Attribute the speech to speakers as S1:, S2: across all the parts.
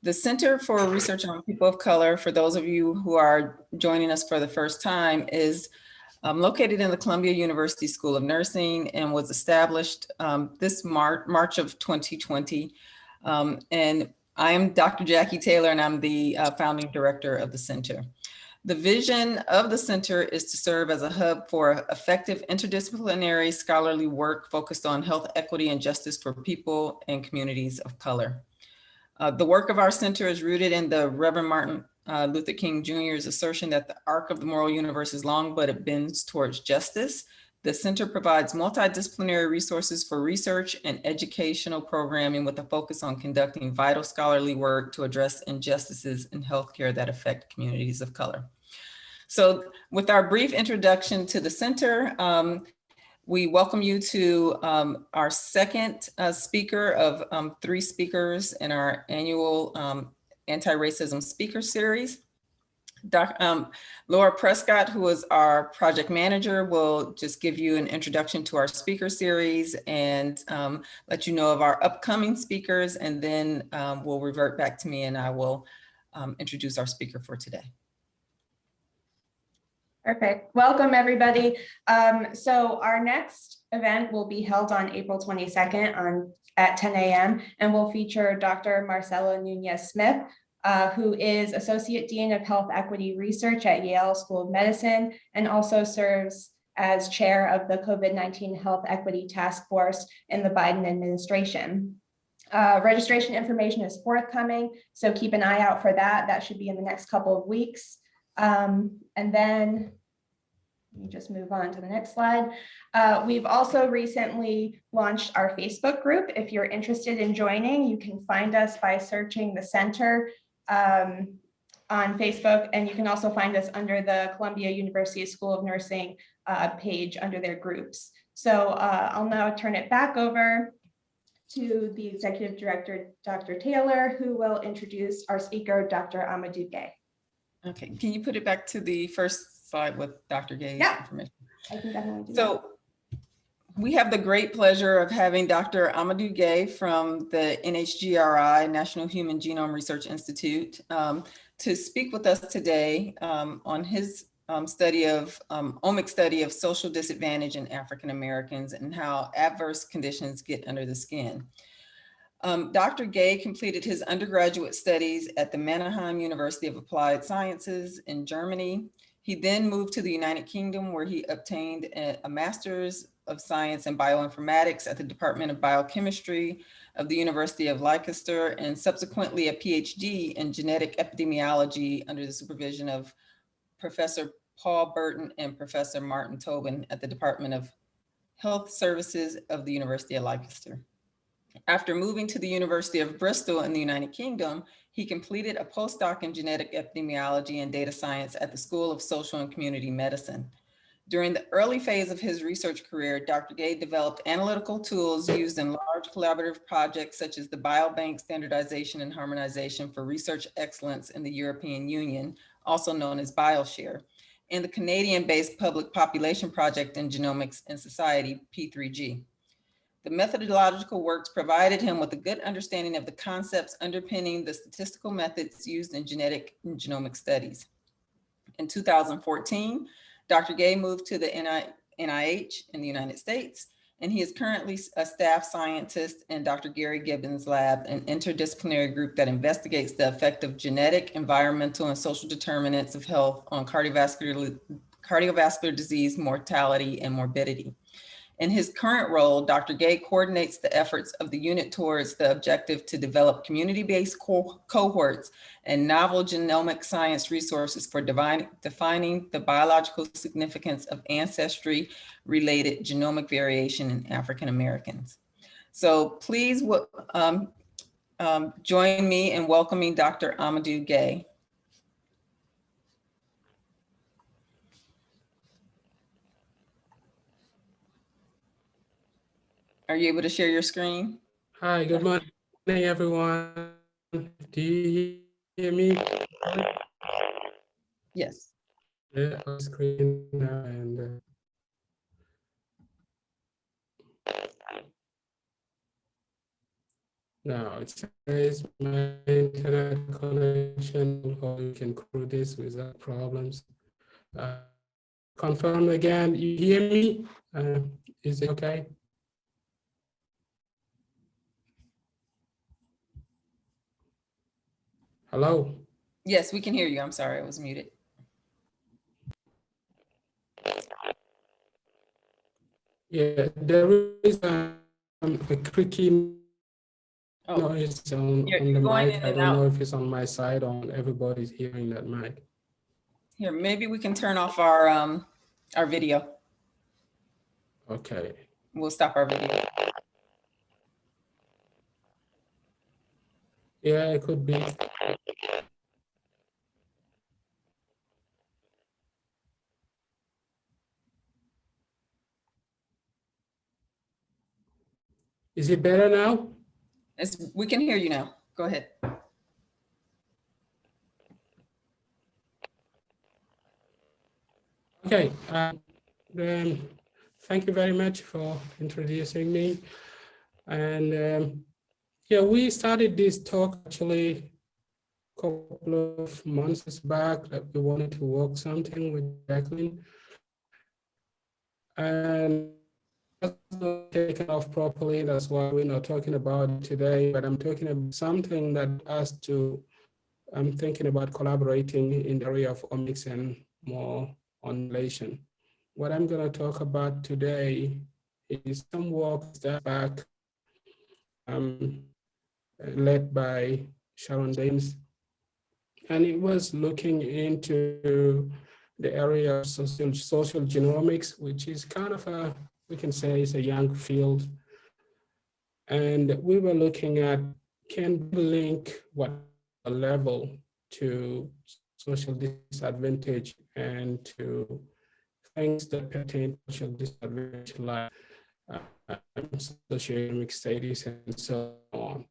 S1: The Center for Research on People of Color, for those of you who are joining us for the first time, is located in the Columbia University School of Nursing and was established this March of 2020. And I am Dr. Jackie Taylor, and I'm the founding director of the center. The vision of the center is to serve as a hub for effective interdisciplinary scholarly work focused on health equity and justice for people and communities of color. The work of our center is rooted in the Reverend Martin Luther King Jr.'s assertion that the arc of the moral universe is long, but it bends towards justice. The center provides multidisciplinary resources for research and educational programming with a focus on conducting vital scholarly work to address injustices in healthcare that affect communities of color. So with our brief introduction to the center, we welcome you to our second speaker of 3 speakers in our annual anti-racism speaker series. Laura Prescott, who is our project manager, will just give you an introduction to our speaker series and let you know of our upcoming speakers, and then we'll revert back to me and I will introduce our speaker for today.
S2: Perfect. Welcome, everybody. So our next event will be held on April 22nd at 10 a.m. and will feature Dr. Marcela Nunez-Smith, who is Associate Dean of Health Equity Research at Yale School of Medicine and also serves as chair of the COVID-19 Health Equity Task Force in the Biden administration. Registration information is forthcoming, so keep an eye out for that. That should be in the next couple of weeks. And then let me just move on to the next slide. We've also recently launched our Facebook group. If you're interested in joining, you can find us by searching the center on Facebook, and you can also find us under the Columbia University School of Nursing page under their groups. So I'll now turn it back over to the Executive Director, Dr. Taylor, who will introduce our speaker, Dr. Amadou Gaye.
S1: Okay, can you put it back to the first slide with Dr. Gaye's information?
S2: I can definitely do that.
S1: So we have the great pleasure of having Dr. Amadou Gaye from the NHGRI, National Human Genome Research Institute, to speak with us today on his Omics study of social disadvantage in African Americans and how adverse conditions get under the skin. Dr. Gaye completed his undergraduate studies at the Mannheim University of Applied Sciences in Germany. He then moved to the United Kingdom, where he obtained a Master's of Science in Bioinformatics at the Department of Biochemistry of the University of Leicester, and subsequently a PhD in genetic epidemiology under the supervision of Professor Paul Burton and Professor Martin Tobin at the Department of Health Services of the University of Leicester. After moving to the University of Bristol in the United Kingdom, he completed a postdoc in genetic epidemiology and data science at the School of Social and Community Medicine. During the early phase of his research career, Dr. Gaye developed analytical tools used in large collaborative projects such as the Biobank Standardization and Harmonization for Research Excellence in the European Union, also known as BioShare, and the Canadian-based Public Population Project in Genomics and Society, P3G. The methodological works provided him with a good understanding of the concepts underpinning the statistical methods used in genetic and genomic studies. In 2014, Dr. Gaye moved to the NIH in the United States, and he is currently a staff scientist in Dr. Gary Gibbons' lab, an interdisciplinary group that investigates the effect of genetic, environmental, and social determinants of health on cardiovascular disease, mortality, and morbidity. In his current role, Dr. Gaye coordinates the efforts of the unit towards the objective to develop community-based cohorts and novel genomic science resources for defining the biological significance of ancestry-related genomic variation in African Americans. So please join me in welcoming Dr. Amadou Gaye. Are you able to share your screen?
S3: Hi, good morning, everyone. Do you hear me?
S1: Yes.
S3: Yeah, on screen now, and Now it says my internet connection, or you can crew this without problems. Confirm again, you hear me? Is it okay? Hello?
S1: Yes, we can hear you. I'm sorry, I was muted.
S3: Yeah, there is a creaky
S1: Oh,
S3: noise on
S1: you're
S3: the
S1: going
S3: mic.
S1: in
S3: I
S1: and
S3: don't know
S1: out.
S3: if it's on my side or on everybody's hearing that mic.
S1: Here, maybe we can turn off our video.
S3: Okay.
S1: We'll stop our video.
S3: Yeah, it could be. Is it better now?
S1: We can hear you now. Go ahead.
S3: Okay. Then thank you very much for introducing me. And yeah, we started this talk actually a couple of months back that we wanted to work something with Jacqueline. And that's not taken off properly. That's why we're not talking about it today, but I'm talking about something that I'm thinking about collaborating in the area of omics and more on relation. What I'm going to talk about today is some work that back led by Sharon Dames, and it was looking into the area of social genomics, which is kind of we can say it's a young field. And we were looking at, can we link what level to social disadvantage and to things that pertain to social disadvantage, like socioeconomic status and so on.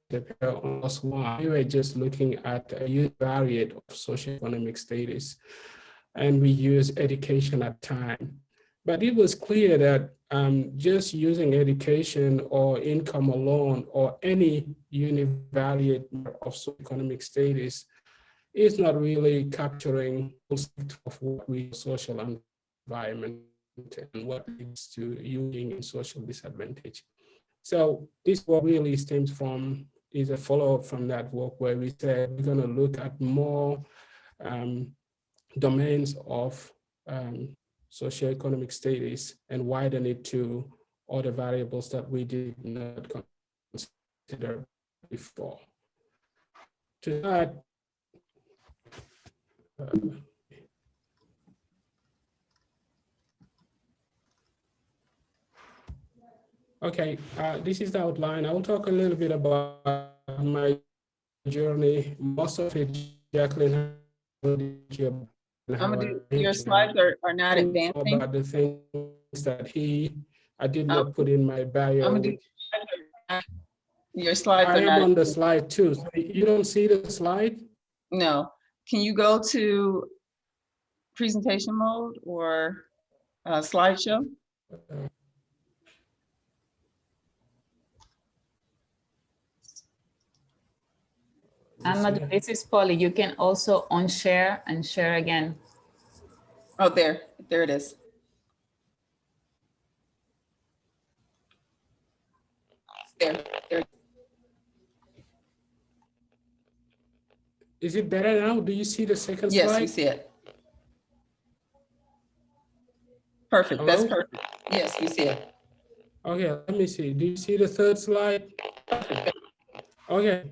S3: We were just looking at a univariate of socioeconomic status, and we use education at time. But it was clear that just using education or income alone or any univariate of socioeconomic status is not really capturing of what we social environment and what leads to you being in social disadvantage. So this work really stems from, is a follow-up from that work where we said we're going to look at more domains of socioeconomic status and widen it to other variables that we did not consider before. To that, okay, this is the outline. I will talk a little bit about my journey. Most of it, Jacqueline,
S1: Amadou, your slides are not advancing.
S3: about the things that I did not put in my bio.
S1: Amadou, your slides
S3: I
S1: are
S3: am
S1: not
S3: on the slide too. So you don't see the slide?
S1: No. Can you go to presentation mode or slideshow?
S4: Amadou, this is Polly. You can also unshare and share again.
S1: Oh, there it is. There.
S3: Is it better now? Do you see the second slide?
S1: Yes, we see it. Perfect.
S3: Hello?
S1: That's perfect. Yes, we see it.
S3: Okay, let me see. Do you see the third slide? Okay.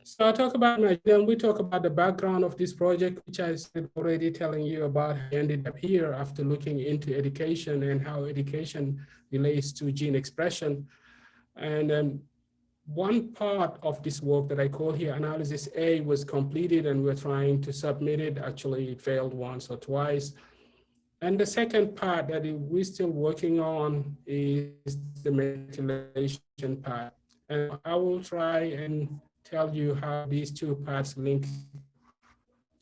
S3: So I'll talk about then we talk about the background of this project, which I said already telling you about. I ended up here after looking into education and how education relates to gene expression. And one part of this work that I call here analysis A was completed and we're trying to submit it. Actually, it failed once or twice. And the second part that we're still working on is the methylation part. And I will try and tell you how these two parts link.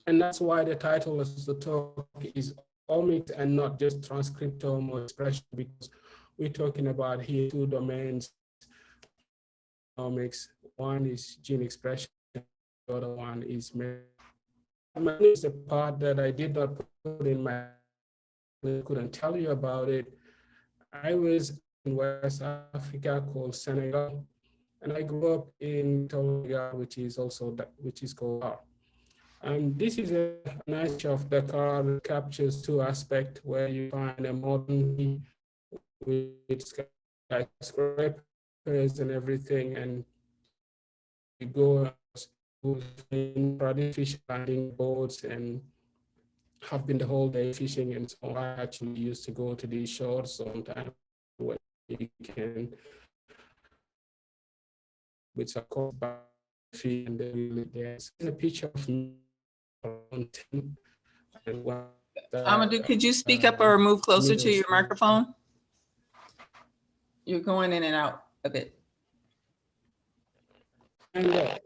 S3: And that's why the title of the talk is omics and not just transcriptome or expression, because we're talking about here two domains Omics. One is gene expression, the other one is the part that I did not put in my, couldn't tell you about it. I was in West Africa called Senegal, and I grew up in Senegal, which is called Dakar. And this is a nice shot of Dakar that captures two aspects where you find a modern with skyscrapers and everything, and you go in fish landing boats and have been the whole day fishing. And so I actually used to go to these shores sometimes where you can, which are called fish, and there's a picture of me around 10, and one
S1: Amadou, could you speak up or move closer to
S3: middle
S1: your
S3: school.
S1: microphone? You're going in and out a bit.
S3: And yeah.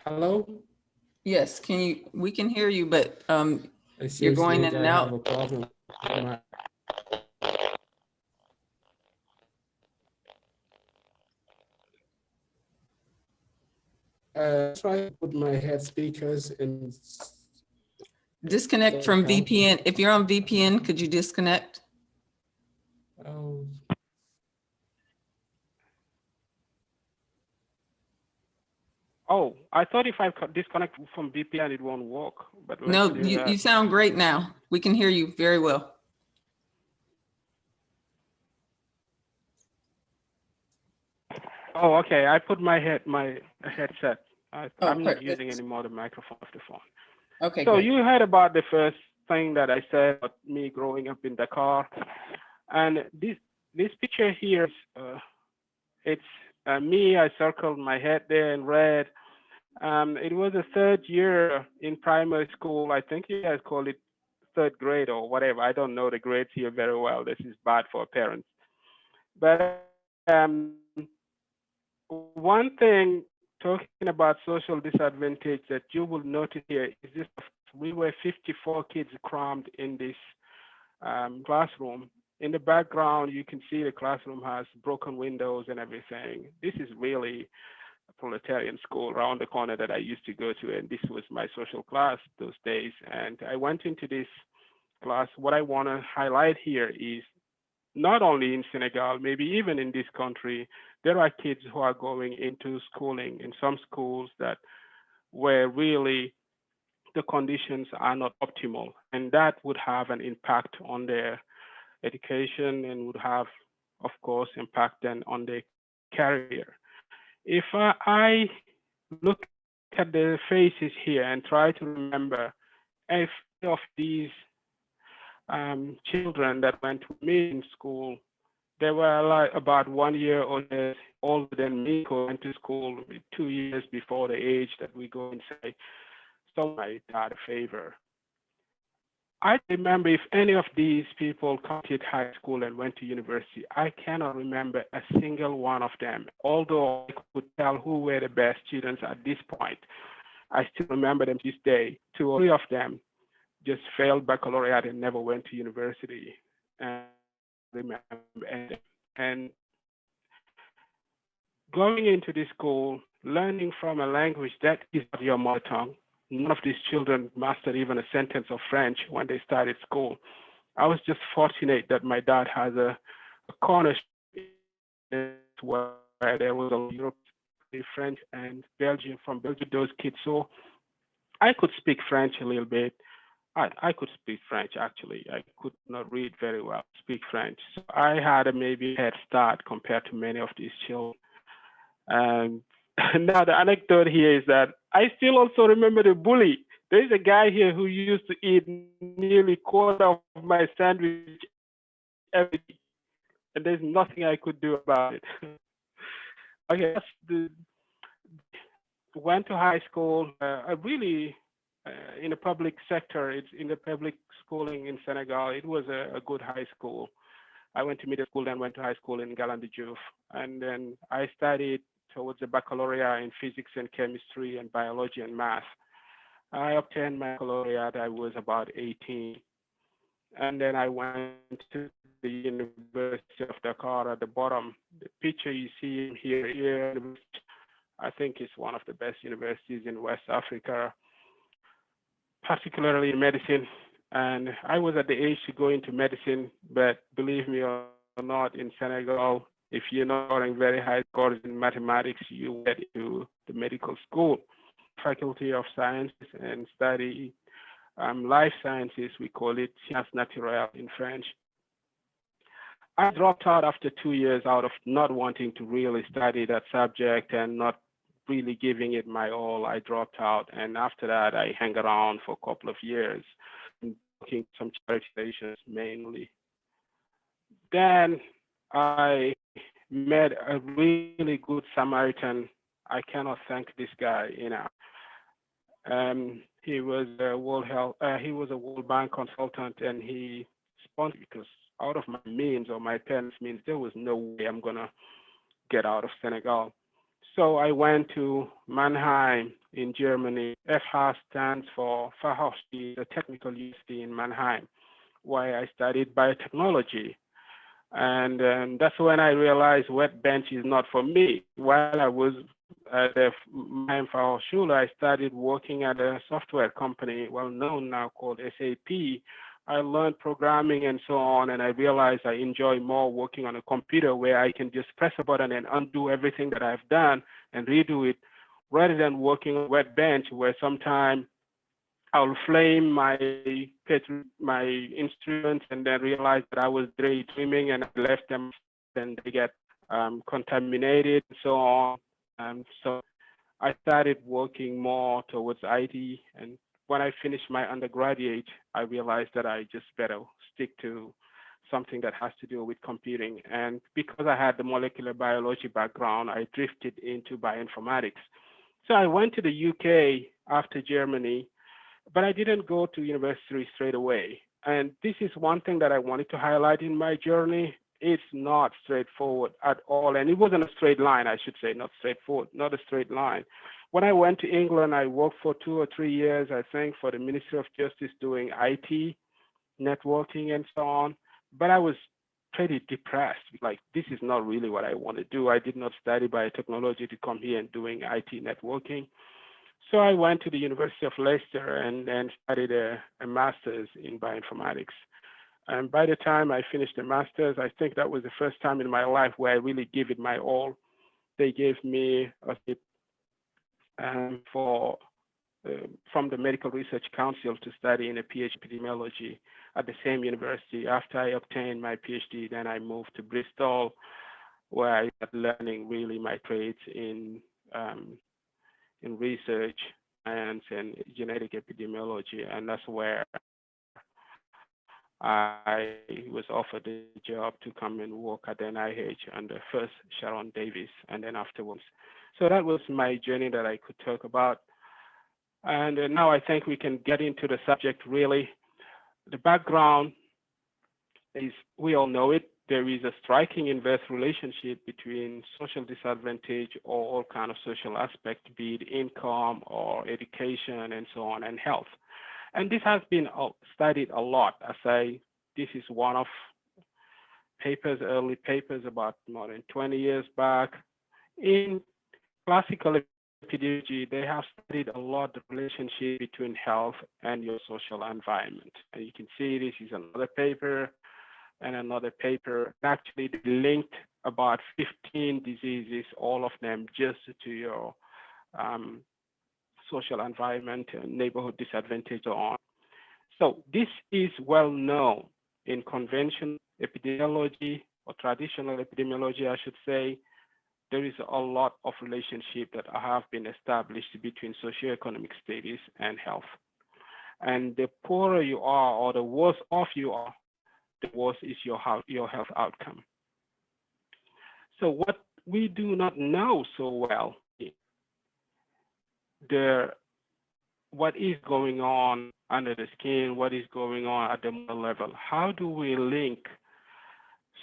S3: Hello?
S1: Yes, we can hear you, but
S3: It
S1: you're
S3: seems
S1: going
S3: like
S1: in
S3: I
S1: and
S3: have
S1: out.
S3: a problem with my try to put my head speakers in.
S1: Disconnect from
S3: Help.
S1: VPN. If you're on VPN, could you disconnect?
S3: Oh.
S5: Oh, I thought if I could disconnect from VPN, it won't work. But let's
S1: No,
S5: do that.
S1: you sound great now. We can hear you very well.
S5: Oh, okay. I put my headset. I'm not
S1: perfect.
S5: using anymore the microphone of the phone.
S1: Okay,
S5: So
S1: great.
S5: you heard about the first thing that I said about me growing up in Dakar, and this picture here is it's me. I circled my head there in red. It was the third year in primary school. I think you guys call it third grade or whatever. I don't know the grades here very well. This is bad for parents. But one thing talking about social disadvantage that you will notice here is this: we were 54 kids crammed in this classroom. In the background, you can see the classroom has broken windows and everything. This is really a proletarian school around the corner that I used to go to, and this was my social class those days. And I went into this class. What I want to highlight here is not only in Senegal, maybe even in this country, there are kids who are going into schooling in some schools that where really the conditions are not optimal, and that would have an impact on their education and would have, of course, impact then on their career. If I look at the faces here and try to remember if of these children that went to me in school, they were like about 1 year older than me, who went to school 2 years before the age that we go and say, so my dad a favor. I remember if any of these people completed high school and went to university, I cannot remember a single one of them. Although I could tell who were the best students at this point, I still remember them to this day. 2 or 3 of them just failed baccalaureate and never went to university. And remember, and going into this school, learning from a language that is not your mother tongue. None of these children mastered even a sentence of French when they started school. I was just fortunate that my dad has a corner where there was a Europe, French and Belgium, from Belgium, those kids. So I could speak French a little bit. I could speak French, actually. I could not read very well, speak French. So I had a maybe head start compared to many of these children. And now the anecdote here is that I still also remember the bully. There is a guy here who used to eat nearly quarter of my sandwich every day, and there's nothing I could do about it. Okay, went to high school. I really, in the public sector, it's in the public schooling in Senegal. It was a good high school. I went to middle school, then went to high school in Galandou Diouf, and then I studied towards the baccalaureate in physics and chemistry and biology and math. I obtained my baccalaureate. I was about 18. And then I went to the University of Dakar at the bottom. The picture you see here, I think it's one of the best universities in West Africa, particularly in medicine. And I was at the age to go into medicine, but believe me or not, in Senegal, if you're not scoring very high scores in mathematics, you get into the medical school, Faculty of Sciences, and study life sciences. We call it sciences naturelles in French. I dropped out after 2 years out of not wanting to really study that subject and not really giving it my all. I dropped out, and after that, I hang around for a couple of years, working some charity stations mainly. Then I met a really good Samaritan. I cannot thank this guy enough. He was a World Bank consultant, and he sponsored, because out of my means or my parents' means, there was no way I'm gonna get out of Senegal. So I went to Mannheim in Germany. FH stands for Fachhochschule, the technical university in Mannheim, where I studied biotechnology. And that's when I realized wet bench is not for me. While I was at the Mannheim Fachhochschule, I started working at a software company, well known now, called SAP. I learned programming and so on, and I realized I enjoy more working on a computer where I can just press a button and undo everything that I've done and redo it, rather than working on a wet bench where sometimes I'll flame my instruments and then realize that I was daydreaming and I left them and they get contaminated and so on. And so I started working more towards IT. And when I finished my undergraduate, I realized that I just better stick to something that has to do with computing. And because I had the molecular biology background, I drifted into bioinformatics. So I went to the UK after Germany, but I didn't go to university straight away. And this is one thing that I wanted to highlight in my journey. It's not straightforward at all. And it wasn't a straight line, I should say, not straightforward, not a straight line. When I went to England, I worked for 2 or 3 years, I think, for the Ministry of Justice doing IT, networking, and so on. But I was pretty depressed. Like, this is not really what I want to do. I did not study biotechnology to come here and doing IT networking. So I went to the University of Leicester and studied a master's in bioinformatics. And by the time I finished the master's, I think that was the first time in my life where I really gave it my all. They gave me a tip from the Medical Research Council to study in a PhD epidemiology at the same university. After I obtained my PhD, then I moved to Bristol, where I started learning really my trades in research science and genetic epidemiology, and that's where I was offered the job to come and work at the NIH under first Sharon Davis and then afterwards. So that was my journey that I could talk about. And now I think we can get into the subject really. The background is, we all know it, there is a striking inverse relationship between social disadvantage or all kind of social aspect, be it income or education and so on, and health. And this has been studied a lot. This is one of early papers about more than 20 years back. In classical epidemiology, they have studied a lot the relationship between health and your social environment. And you can see this is another paper and another paper. Actually, they linked about 15 diseases, all of them just to your social environment and neighborhood disadvantage on. So this is well known in conventional epidemiology or traditional epidemiology, I should say. There is a lot of relationship that have been established between socioeconomic status and health. And the poorer you are or the worse off you are, the worse is your health outcome. So what we do not know so well, what is going on under the skin, what is going on at the moral level. How do we link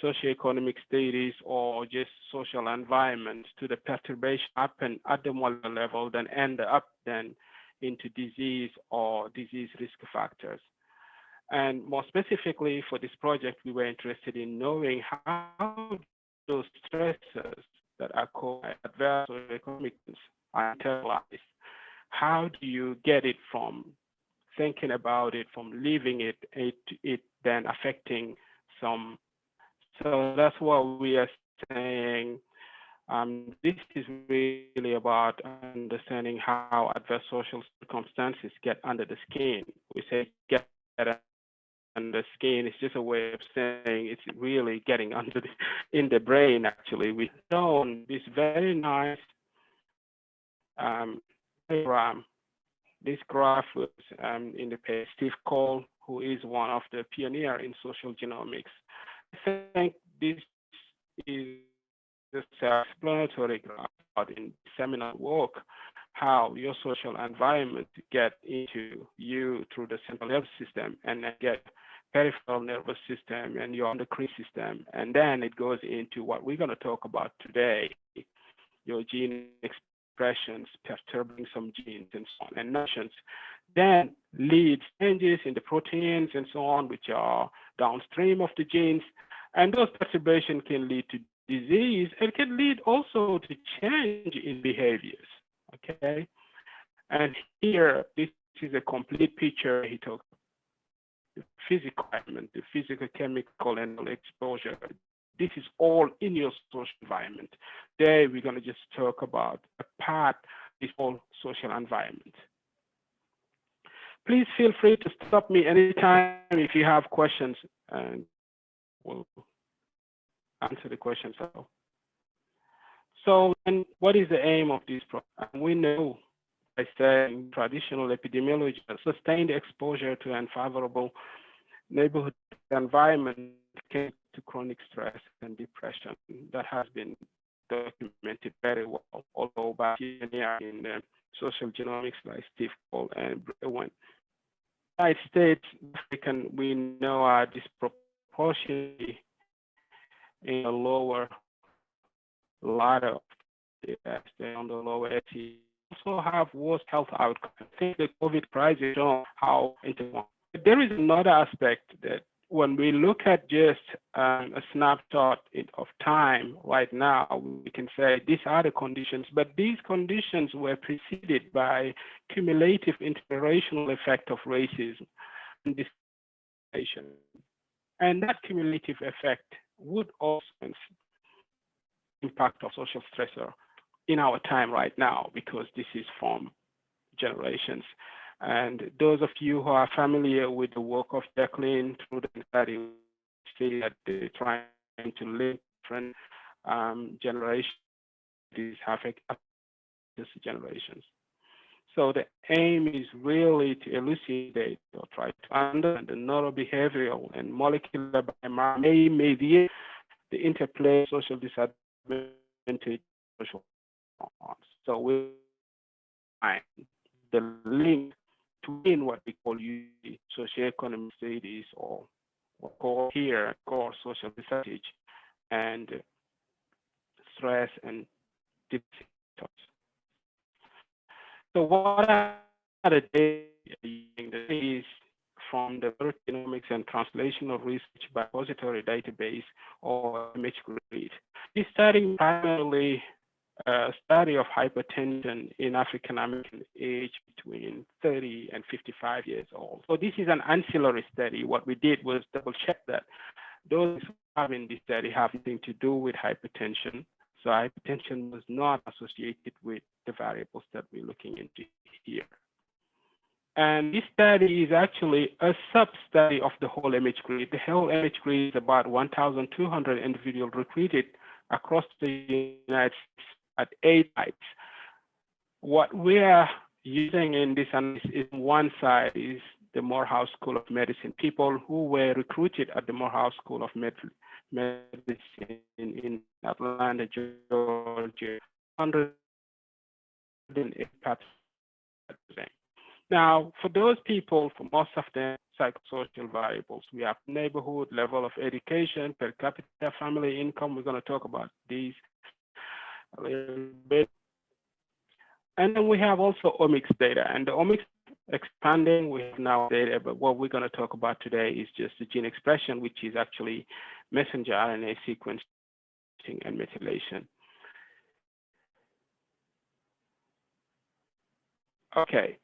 S5: socioeconomic status or just social environment to the perturbation happen at the molecular level, then end up then into disease or disease risk factors? And more specifically for this project, we were interested in knowing how those stressors that are called adverse or economic are internalized. How do you get it from thinking about it, from living it, it then affecting some? So that's what we are saying. This is really about understanding how adverse social circumstances get under the skin. We say get under the skin. It's just a way of saying it's really getting under in the brain. Actually, we've shown this very nice diagram. This graph was in the page Steve Cole, who is one of the pioneers in social genomics. I think this is the self-explanatory graph in seminal work, how your social environment get into you through the central nervous system and then get peripheral nervous system and your endocrine system. And then it goes into what we're going to talk about today, your gene expressions, perturbing some genes and so on, and notions. Then leads changes in the proteins and so on, which are downstream of the genes. And those perturbations can lead to disease and can lead also to change in behaviors, okay? And here, this is a complete picture. He talked the physical environment, the physical, chemical, and exposure. This is all in your social environment. Today, we're gonna just talk about a part of this whole social environment. Please feel free to stop me anytime if you have questions, and we'll answer the questions. So, and what is the aim of this program? We know, by saying traditional epidemiology, sustained exposure to unfavorable neighborhood environment can to chronic stress and depression. That has been documented very well, although by pioneers in social genomics like Steve Cole and Brewen. United States, we know are disproportionately in the lower ladder, on the lower SE, also have worse health outcomes. I think the COVID crisis shows how intertwined. There is another aspect that when we look at just a snapshot of time right now, we can say these are the conditions, but these conditions were preceded by cumulative intergenerational effect of racism and discrimination. And that cumulative effect would also impact of social stressor in our time right now, because this is from generations. And those of you who are familiar with the work of Jacqueline through the study, see that they're trying to link different generations, these have these generations. So the aim is really to elucidate or try to understand the neurobehavioral and molecular biomarkers may mediate the interplay of social disadvantage social norms. So we find the link between what we call usually socioeconomic studies or call here core social disadvantage and stress and depression. So what are the data is from the genomics and translational research repository database or ImageGrid. This study primarily a study of hypertension in African American age between 30 and 55 years old. So this is an ancillary study. What we did was double check that those who have in this study have nothing to do with hypertension. So hypertension was not associated with the variables that we're looking into here. And this study is actually a sub-study of the whole ImageGrid. The whole ImageGrid is about 1,200 individuals recruited across the United States at 8 sites. What we are using in this analysis is one side is the Morehouse School of Medicine, people who were recruited at the Morehouse School of Medicine in Atlanta, Georgia, 108 participants. Now, for those people, for most of them, psychosocial variables, we have neighborhood, level of education, per capita family income. We're going to talk about these a little bit. And then we have also omics data. And the omics expanding. We have now data, but what we're going to talk about today is just the gene expression, which is actually messenger RNA sequencing and methylation. Okay.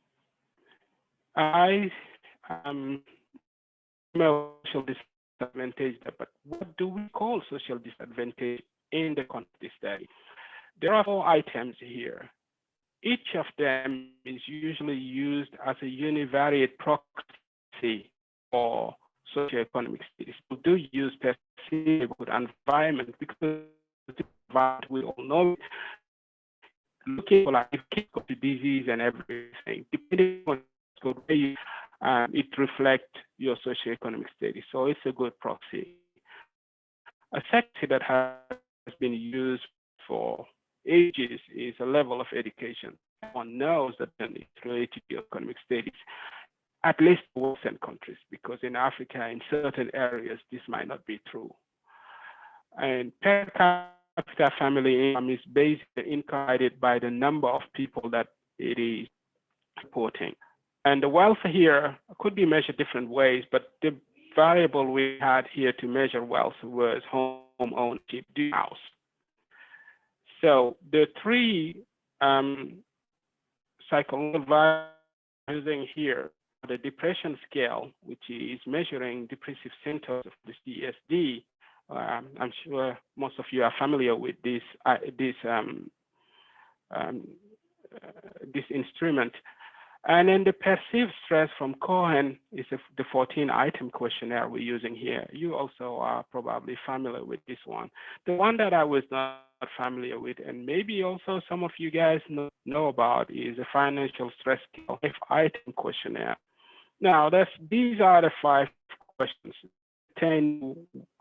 S5: I social disadvantage, but what do we call social disadvantage in the context of this study? There are 4 items here. Each of them is usually used as a univariate proxy for socioeconomic status. We do use perceived environment because we all know looking for like the disease and everything, depending on where you, it reflects your socioeconomic status. So it's a good proxy. A sector that has been used for ages is a level of education. One knows that it's related to your economic status, at least in Western countries, because in Africa, in certain areas, this might not be true. And per capita family income is basically indicated by the number of people that it is supporting. And the wealth here could be measured different ways, but the variable we had here to measure wealth was home ownership, the house. So the 3 psychological variables using here, the depression scale, which is measuring depressive symptoms of the CSD. I'm sure most of you are familiar with this instrument. And then the perceived stress from Cohen is the 14-item questionnaire we're using here. You also are probably familiar with this one. The one that I was not familiar with, and maybe also some of you guys know about, is the financial stress scale, 5-item questionnaire. Now, these are the 5 questions.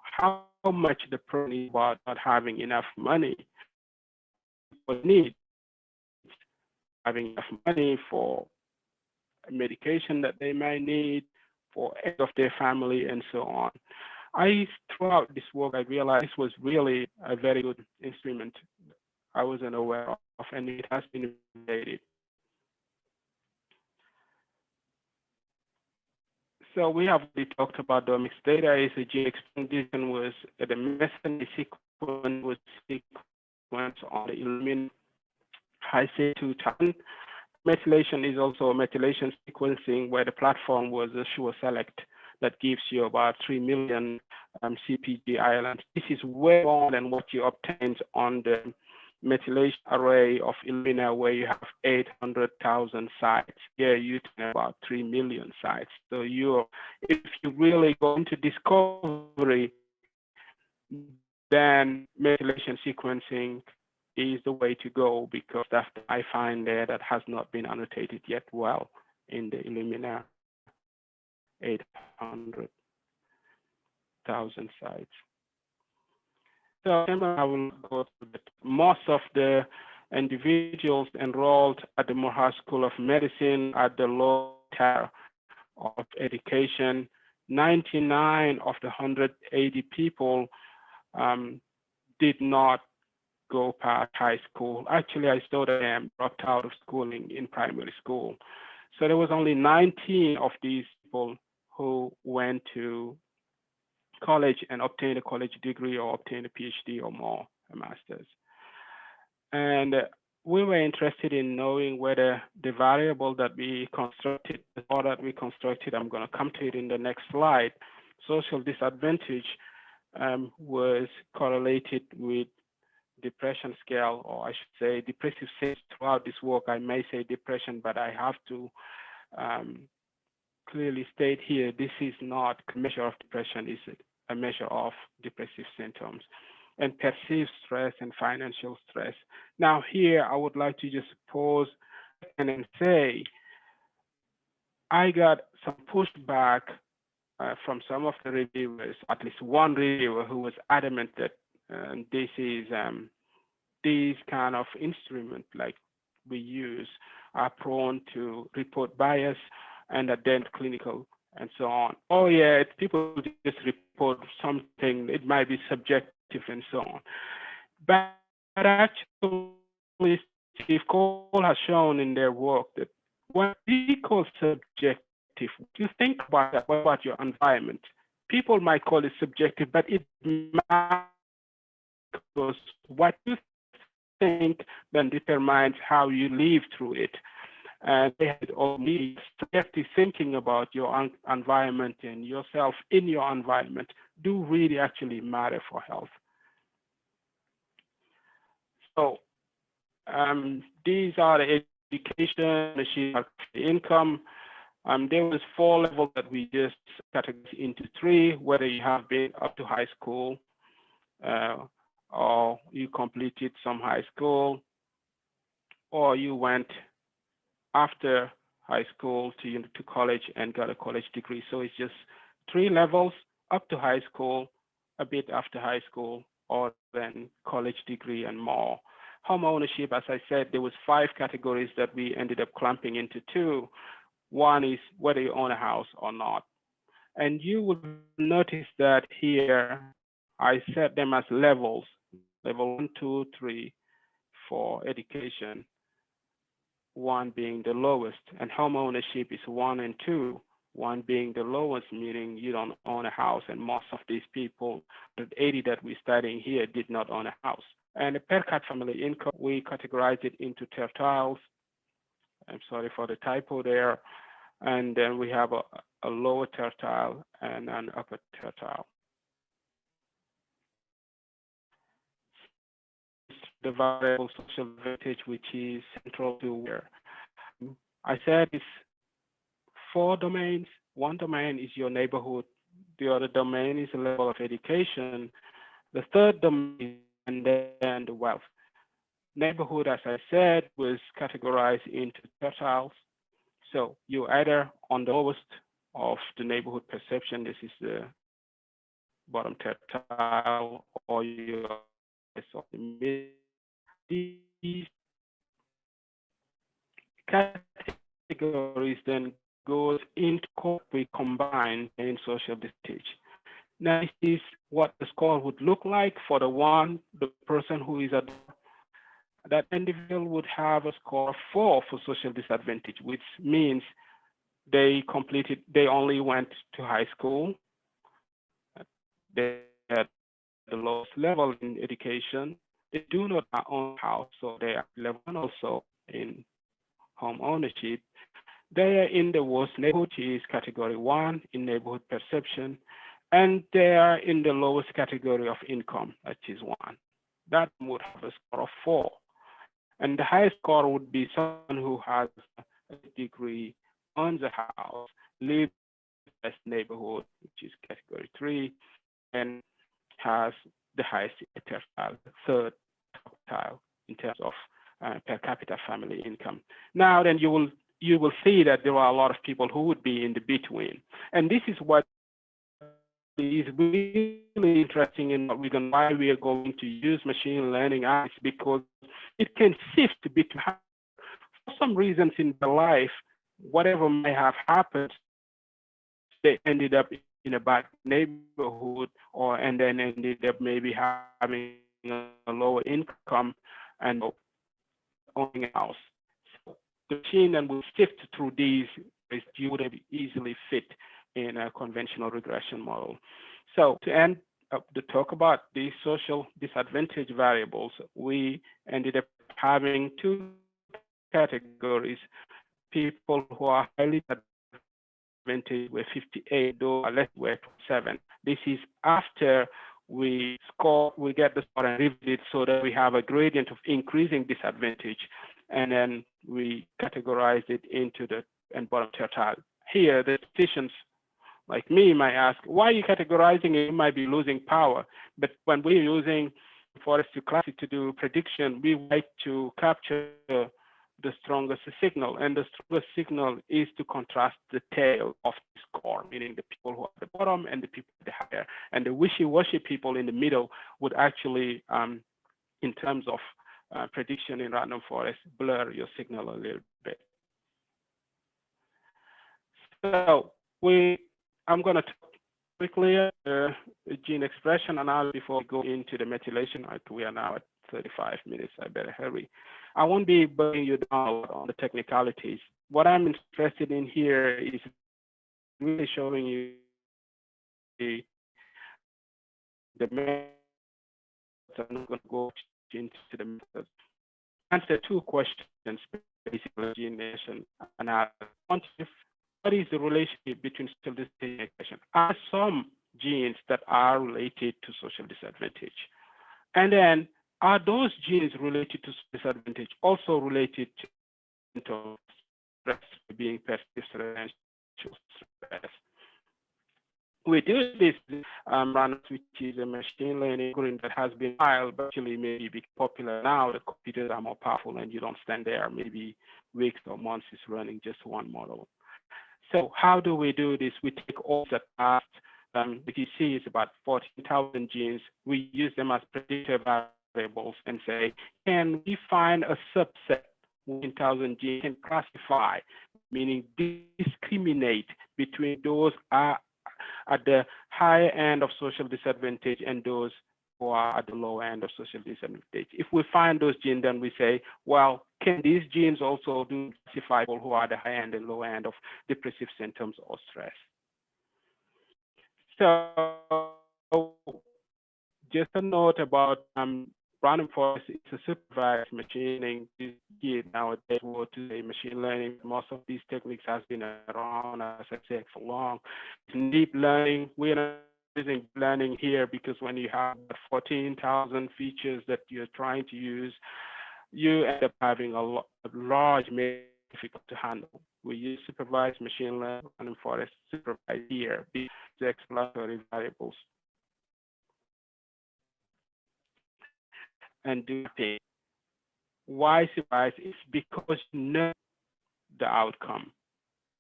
S5: How much the person is about not having enough money, what needs, having enough money for medication that they might need, for head of their family, and so on. Throughout this work, I realized this was really a very good instrument I wasn't aware of, and it has been innovated. So we have already talked about the Omics data. Is a gene expression was the messenger sequence was sequenced on the Illumina high C210. Methylation is also a methylation sequencing where the platform was a sure select that gives you about 3 million CpG islands. This is way more than what you obtained on the methylation array of Illumina, where you have 800,000 sites. Here you have about 3 million sites. So if you really go into discovery, then methylation sequencing is the way to go, because that's I find there that has not been annotated yet well in the Illumina 800,000 sites. So I will go through that. Most of the individuals enrolled at the Morehouse School of Medicine at the low tier of education, 99 of the 180 people did not go past high school. Actually, I saw them dropped out of schooling in primary school. So there was only 19 of these people who went to college and obtained a college degree or obtained a PhD or more, a master's. And we were interested in knowing whether the variable that we constructed, I'm going to come to it in the next slide, social disadvantage was correlated with depression scale, or I should say depressive states. Throughout this work, I may say depression, but I have to clearly state here, this is not a measure of depression, it's a measure of depressive symptoms, and perceived stress and financial stress. Now here, I would like to just pause and then say, I got some pushback from some of the reviewers, at least one reviewer who was adamant that this is these kind of instruments like we use are prone to report bias and adent clinical and so on. Oh yeah, people just report something, it might be subjective and so on. But actually, Steve Cole has shown in their work that what we call subjective, you think about that, what about your environment? People might call it subjective, but it matters because what you think then determines how you live through it. And they had all these subjective thinking about your environment and yourself in your environment do really actually matter for health. So these are the education, the income. There was 4 levels that we just categorized into 3, whether you have been up to high school or you completed some high school or you went after high school to college and got a college degree. So it's just 3 levels up to high school, a bit after high school, or then college degree and more. Home ownership, as I said, there was 5 categories that we ended up clumping into 2. One is whether you own a house or not. And you will notice that here, I set them as levels, level 1, 2, 3 for education, 1 being the lowest, and home ownership is 1 and 2, 1 being the lowest, meaning you don't own a house, and most of these people, the 80 that we're studying here, did not own a house. And the per capita family income, we categorize it into tertiles. I'm sorry for the typo there. And then we have a lower tertile and an upper tertile. The variable social advantage, which is central to where I said it's 4 domains. 1 domain is your neighborhood. The other domain is the level of education. The 3rd domain and then the wealth. Neighborhood, as I said, was categorized into tertiles. So you're either on the lowest of the neighborhood perception, this is the bottom tertile, or you're on the mid. These categories then goes into what we combine in social disadvantage. Now, this is what the score would look like for the person who is at that individual would have a score of 4 for social disadvantage, which means they only went to high school. They had the lowest level in education. They do not own a house, so they are level 1 also in home ownership. They are in the worst neighborhood, which is category 1 in neighborhood perception, and they are in the lowest category of income, which is 1. That would have a score of 4. And the highest score would be someone who has a degree, owns a house, lives in the best neighborhood, which is category 3, and has the highest tertile, 3rd tertile in terms of per capita family income. Now, then you will see that there are a lot of people who would be in the between, and this is what is really interesting in why we are going to use machine learning because it can shift between for some reasons in their life, whatever may have happened, they ended up in a bad neighborhood and then ended up maybe having a lower income and owning a house. So the machine then will shift through these, you would have easily fit in a conventional regression model. So to end up to talk about these social disadvantage variables, we ended up having 2 categories: people who are highly disadvantaged were 58, though less were 7. This is after we get the score and revisit it so that we have a gradient of increasing disadvantage, and then we categorize it into the bottom tertile. Here, the statisticians like me might ask, why are you categorizing it? You might be losing power. But when we're using forestry classic to do prediction, we like to capture the strongest signal. And the strongest signal is to contrast the tail of the score, meaning the people who are at the bottom and the people at the higher. And the wishy-washy people in the middle would actually, in terms of prediction in random forest, blur your signal a little bit. So I'm going to talk quickly gene expression analysis before we go into the methylation. We are now at 35 minutes. I better hurry. I won't be burning you down on the technicalities. what I'm interested in here is really showing you the methods. I'm not going to go into the methods. Answer two questions, basically, generation analysis. What is the relationship between social disadvantage? Are some genes that are related to social disadvantage? And then, are those genes related to disadvantage also related to stress, being persistent stress? We do this run, which is a machine learning algorithm that has been filed, but actually maybe be popular now. The computers are more powerful, and you don't stand there maybe weeks or months is running just one model. So how do we do this? We take all the past, which you see is about 14,000 genes. We use them as predictor variables and say, can we find a subset, 1,000 genes, and classify, meaning discriminate between those at the higher end of social disadvantage and those who are at the low end of social disadvantage. If we find those genes, then we say, well, can these genes also do classify people who are at the high end and low end of depressive symptoms or stress? So just a note about random forest. It's a supervised machining. Nowadays, we'll to say machine learning. Most of these techniques has been around, as I said, for long. Deep learning, we're not using learning here because when you have 14,000 features that you're trying to use, you end up having a large difficult to handle. We use supervised machine learning and forest supervised here. These are exploratory variables. And do things. Why supervised? It's because you know the outcome.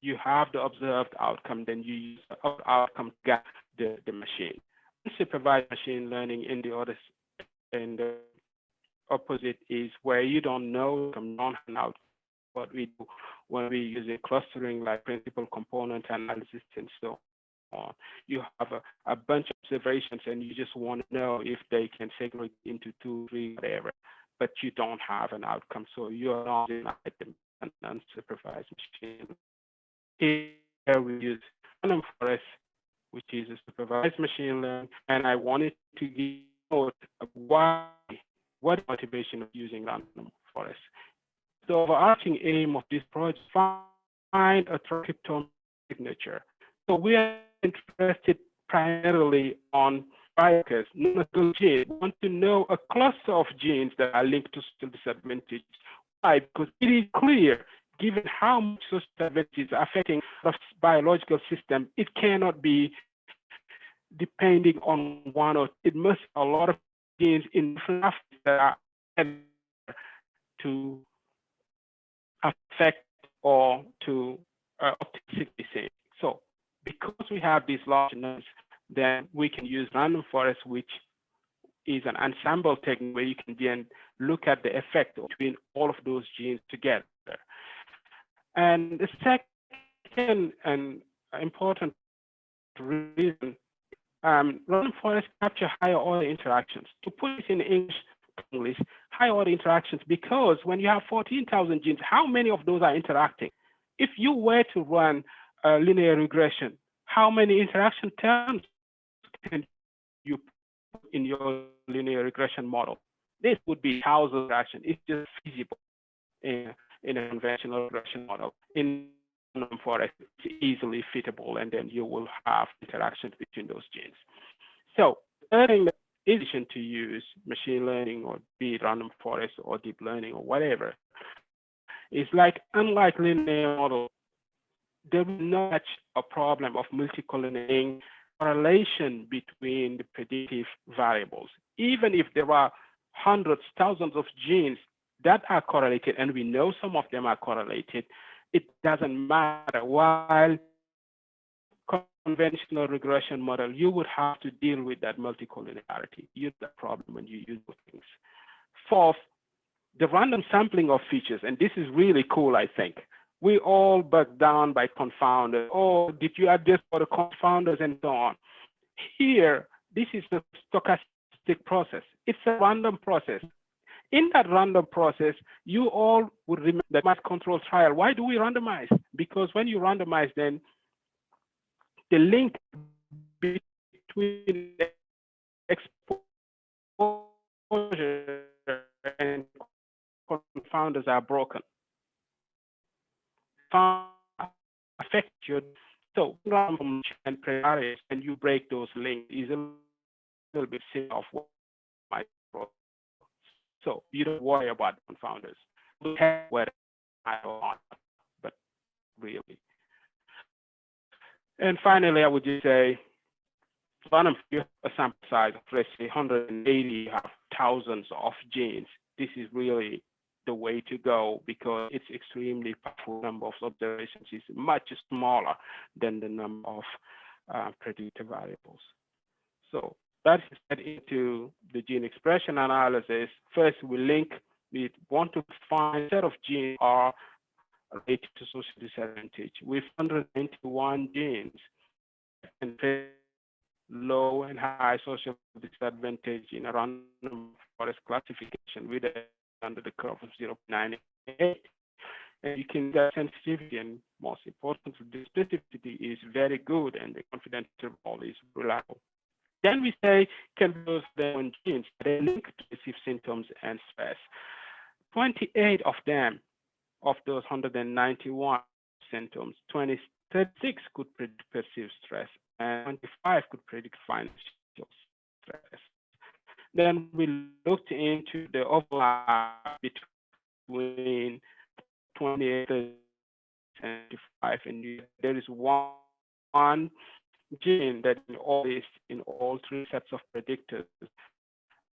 S5: You have the observed outcome, then you use the outcome to get the machine. Unsupervised machine learning in the other, and the opposite is where you don't know the outcome. What we do when we use a clustering like principal component analysis and so on. You have a bunch of observations and you just want to know if they can segregate into 2, 3, whatever, but you don't have an outcome. So you're not in an unsupervised machine. Here we use random forest, which is a supervised machine learning, and I wanted to give note of why, what is the motivation of using random forest. The overarching aim of this project is to find a transcriptome signature. So we are interested primarily on biomarkers, non-single genes. We want to know a cluster of genes that are linked to social disadvantage. Why? Because it is clear, given how much social disadvantage is affecting the biological system, it cannot be depending on one or it must be a lot of genes in different aspects that are to affect or to optically say. So because we have these large numbers, then we can use random forest, which is an ensemble technique where you can then look at the effect between all of those genes together. And the second and important reason, random forest capture higher order interactions. To put it in English, high order interactions, because when you have 14,000 genes, how many of those are interacting? If you were to run a linear regression, how many interaction terms can you put in your linear regression model? This would be 1,000 interactions. It's just feasible in a conventional regression model. In random forest, it's easily fitable, and then you will have interactions between those genes. So, in addition to use machine learning or be it random forest or deep learning or whatever, it's like unlike linear model, there is not much a problem of multicollineating correlation between the predictive variables. Even if there are hundreds, thousands of genes that are correlated, and we know some of them are correlated, it doesn't matter. While conventional regression model, you would have to deal with that multicollinearity. You have that problem when you use those things. Fourth, the random sampling of features, and this is really cool, I think. We all bugged down by confounders. Oh, did you adjust for the confounders and so on? Here, this is a stochastic process. It's a random process. in that random process, you all would remember the mass control trial. Why do we randomize? Because when you randomize, then the link between exposure and confounders are broken. Affect your so and priorities, and you break those links is a little bit similar of what my process. So you don't worry about confounders. You have whether I or not, but really. And finally, I would just say, random a sample size of let's say 180 have thousands of genes. This is really the way to go because it's extremely powerful. Number of observations is much smaller than the number of predictor variables. So that is get into the gene expression analysis. First, we want to find a set of genes are related to social disadvantage. With 191 genes and low and high social disadvantage in a random forest classification with under the curve of 0.98. And you can get sensitivity, and most importantly, the specificity is very good and the confidence interval is reliable. Then we say, can those genes they link to depressive symptoms and stress? 28 of them, of those 191 symptoms, 36 could predict perceived stress, and 25 could predict financial stress. Then we looked into the overlap between 28 and 75, and there is one gene that is in all three sets of predictors,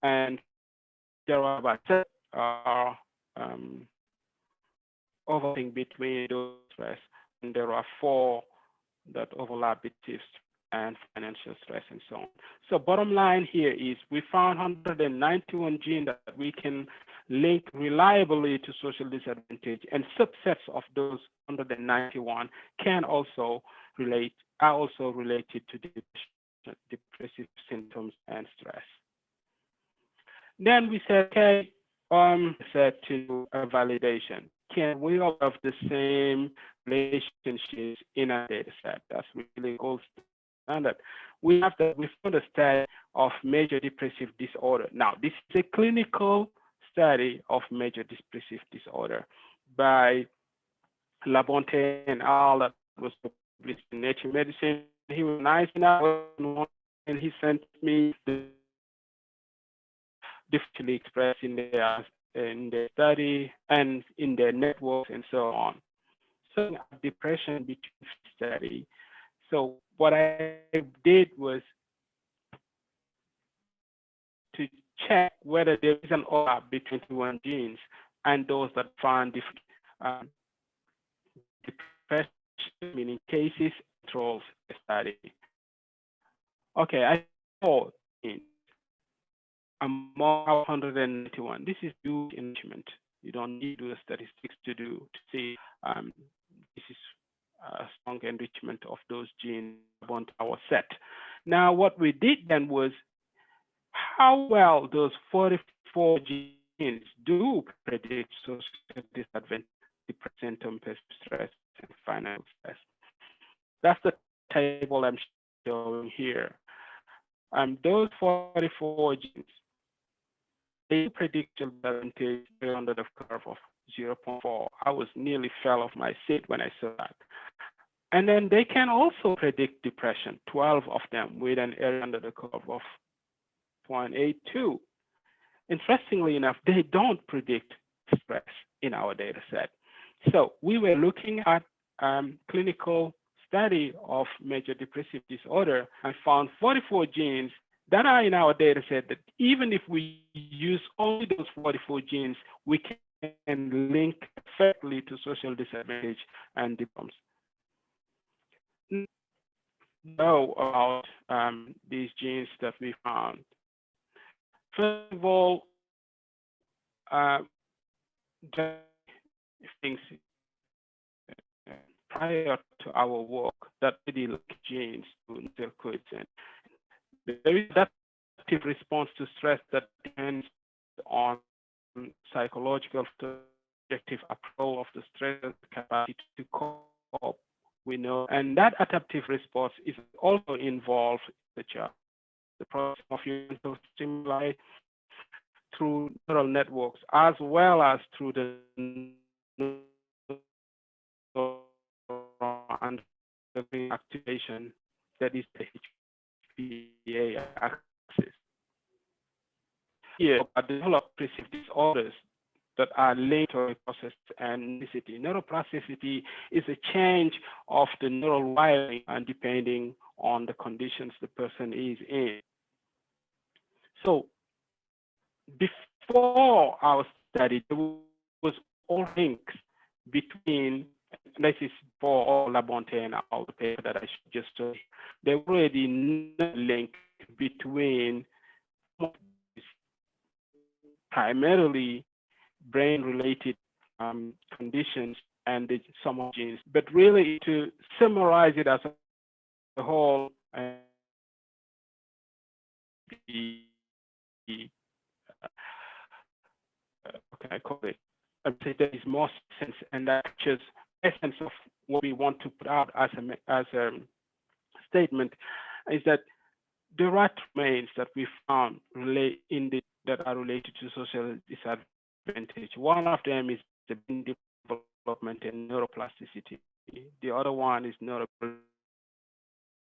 S5: and there are about overlapping between those stress, and there are 4 that overlap between and financial stress and so on. So bottom line here is we found 191 genes that we can link reliably to social disadvantage, and subsets of those 191 are also related to depressive symptoms and stress. Then we said, okay, set to a validation. Can we observe the same relationships in a data set? That's really gold standard. We found a study of major depressive disorder. Now, this is a clinical study of major depressive disorder by Labonte and all that was published in Nature Medicine. He was nice enough and he sent me the differently expressed in their study and in their networks and so on. So depression between study. So what I did was to check whether there is an overlap between 21 genes and those that found different depression, meaning cases, controls study. Okay, I saw among 191. This is huge enrichment. You don't need to do the statistics to see this is a strong enrichment of those genes on our set. Now, what we did then was how well those 44 genes do predict social disadvantage, depression, stress, and financial stress. That's the table I'm showing here. Those 44 genes, they predict disadvantage under the curve of 0.4. I was nearly fell off my seat when I saw that. And then they can also predict depression, 12 of them with an area under the curve of 0.82. Interestingly enough, they don't predict stress in our data set. So we were looking at clinical study of major depressive disorder and found 44 genes that are in our data set that even if we use only those 44 genes, we can link perfectly to social disadvantage and depression. Know about these genes that we found. First of all, things prior to our work that really look genes to circuits, and there is adaptive response to stress that depends on psychological, subjective approval of the stress capacity to cope, we know, and that adaptive response is also involved in the process of mental stimuli through neural networks, as well as through the activation that is the HPA axis. Here, I developed perceived disorders that are linked to process and neuroplasticity. Neuroplasticity is a change of the neural wiring and depending on the conditions the person is in. So before our study, there was all links between, this is for all Labonte and all the paper that I just showed. There were already no link between primarily brain-related conditions and some of genes, but really to summarize it as a whole, okay, I call it, I would say there is more sense, and that captures essence of what we want to put out as a statement, is that there are domains that we found that are related to social disadvantage. One of them is the brain development and neuroplasticity. The other one is neural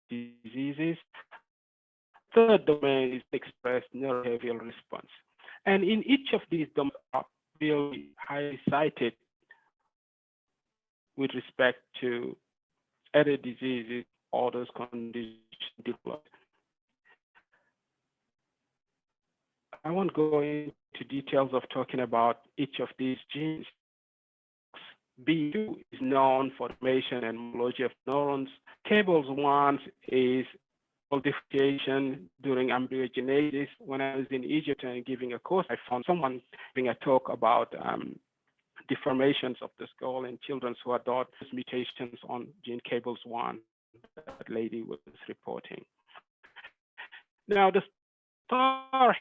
S5: diseases. Third domain is expressed neurobehavioral response. And in each of these domains are really highly cited with respect to other diseases or those conditions developed. I won't go into details of talking about each of these genes. B2 is known for the formation and homology of neurons. Cables 1 is differentiation during embryogenesis. When I was in Egypt and giving a course, I found someone giving a talk about deformations of the skull in children who had mutations on gene cables 1 that lady was reporting. Now the star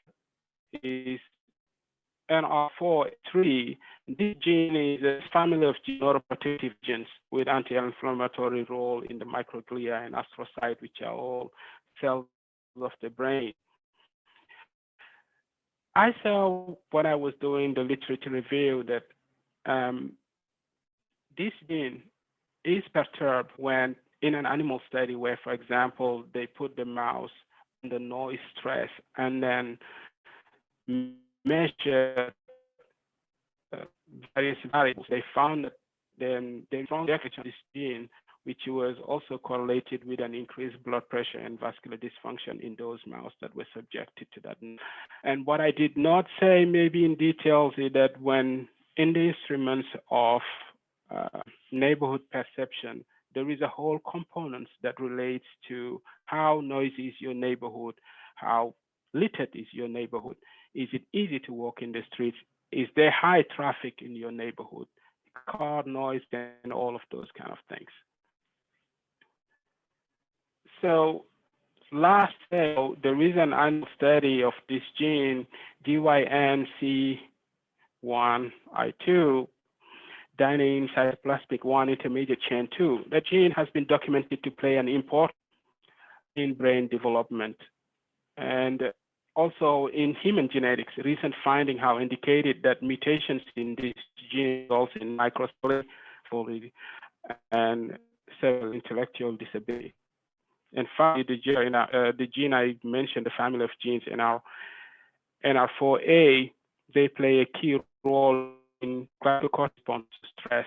S5: is NR4-3. This gene is a family of neuroprotective genes with anti-inflammatory role in the microglia and astrocyte, which are all cells of the brain. I saw when I was doing the literature review that this gene is perturbed when in an animal study where, for example, they put the mouse under noise stress and then measure various variables. They found that they found the effect of this gene, which was also correlated with an increased blood pressure and vascular dysfunction in those mice that were subjected to that. And what I did not say maybe in details is that when in the instruments of neighborhood perception, there is a whole component that relates to how noisy is your neighborhood, how littered is your neighborhood. Is it easy to walk in the streets? Is there high traffic in your neighborhood? Car noise and all of those kind of things. So last year, there is an annual study of this gene, DYNC1I2, dynein cytoplasmic 1 intermediate chain 2. That gene has been documented to play an important role in brain development. And also in human genetics, recent findings have indicated that mutations in this gene results in microcephaly and several intellectual disability. And finally, the gene I mentioned, the family of genes in our NR4A, they play a key role in glycocorticoid response to stress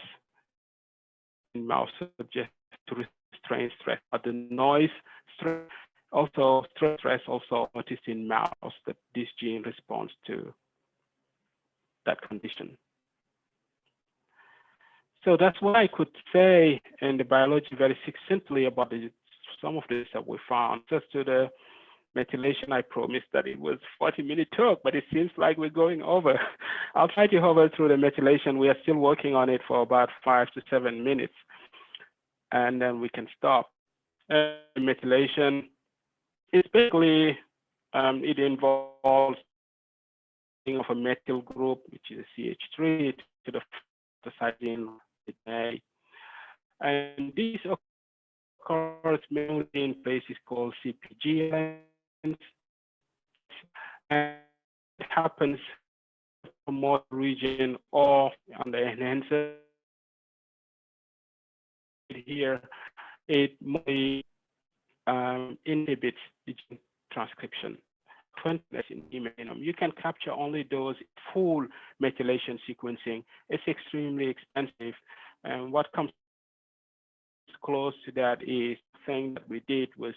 S5: in mouse subject to restrain stress. But the noise stress, also stress also noticed in mouse that this gene responds to that condition. So that's what I could say in the biology very succinctly about some of this that we found. Just to the methylation, I promised that it was 40-minute talk, but it seems like we're going over. I'll try to hover through the methylation. We are still working on it for about 5 to 7 minutes, and then we can stop. Methylation is basically, it involves of a methyl group, which is CH3, to the cytosine. And this occurs mainly in places called CPG lines, and it happens from more region or on the enhancer here. It mostly inhibits the gene transcription. In genome, you can capture only those full methylation sequencing. It's extremely expensive, and what comes close to that is the thing that we did was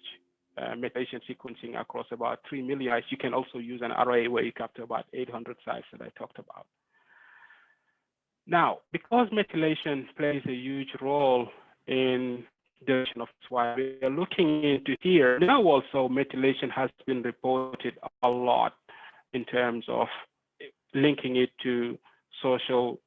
S5: methylation sequencing across about 3 million sites. You can also use an array where you capture about 800 sites that I talked about. Now, because methylation plays a huge role in the of why we are looking into here. Now also methylation has been reported a lot in terms of linking it to social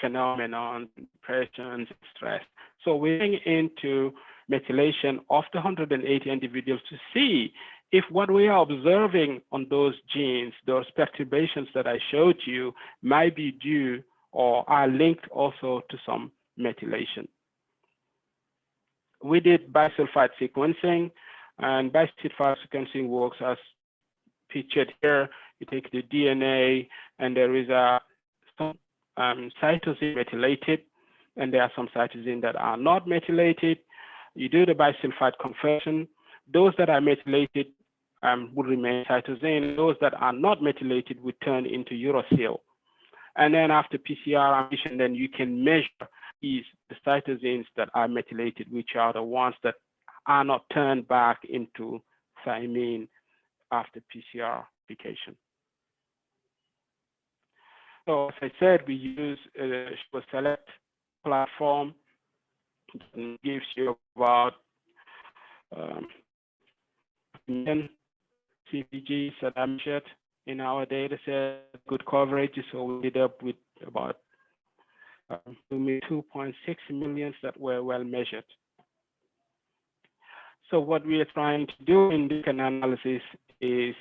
S5: phenomenon, depression, stress. So we're going into methylation of the 180 individuals to see if what we are observing on those genes, those perturbations that I showed you, might be due or are linked also to some methylation. We did bisulfite sequencing, and bisulfite sequencing works as pictured here. You take the DNA, and there is some cytosine methylated, and there are some cytosine that are not methylated. You do the bisulfite conversion. Those that are methylated will remain cytosine. Those that are not methylated will turn into uracil. And then after PCR emission, then you can measure the cytosines that are methylated, which are the ones that are not turned back into thymine after PCR application. So as I said, we use a select platform that gives you about CPGs that are measured in our data set, good coverage. So we ended up with about 2.6 million that were well measured. So what we are trying to do in this analysis is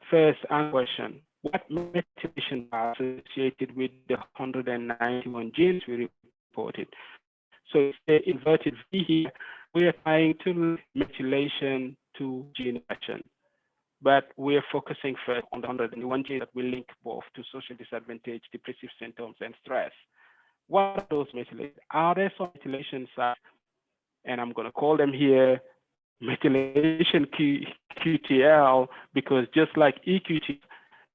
S5: first answer question: what methylation are associated with the 191 genes we reported? So it's the inverted V here. We are trying to link methylation to gene expression, but we are focusing first on the 191 genes that will link both to social disadvantage, depressive symptoms, and stress. What are those methylations? Are there some methylation sites? And I'm going to call them here methylation QTL, because just like EQT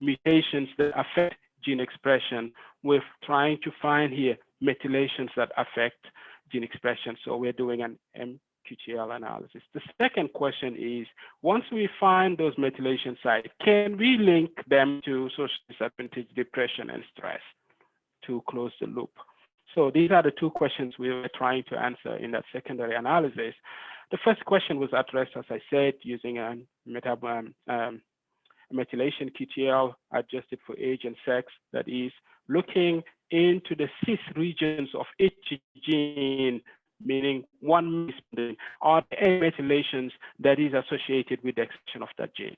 S5: mutations that affect gene expression, we're trying to find here methylations that affect gene expression. So we're doing an MQTL analysis. The second question is, once we find those methylation sites, can we link them to social disadvantage, depression, and stress to close the loop? So these are the two questions we were trying to answer in that secondary analysis. The first question was addressed, as I said, using a methylation QTL adjusted for age and sex, that is looking into the cis regions of each gene, meaning one misspending, are there methylations that is associated with the expression of that gene.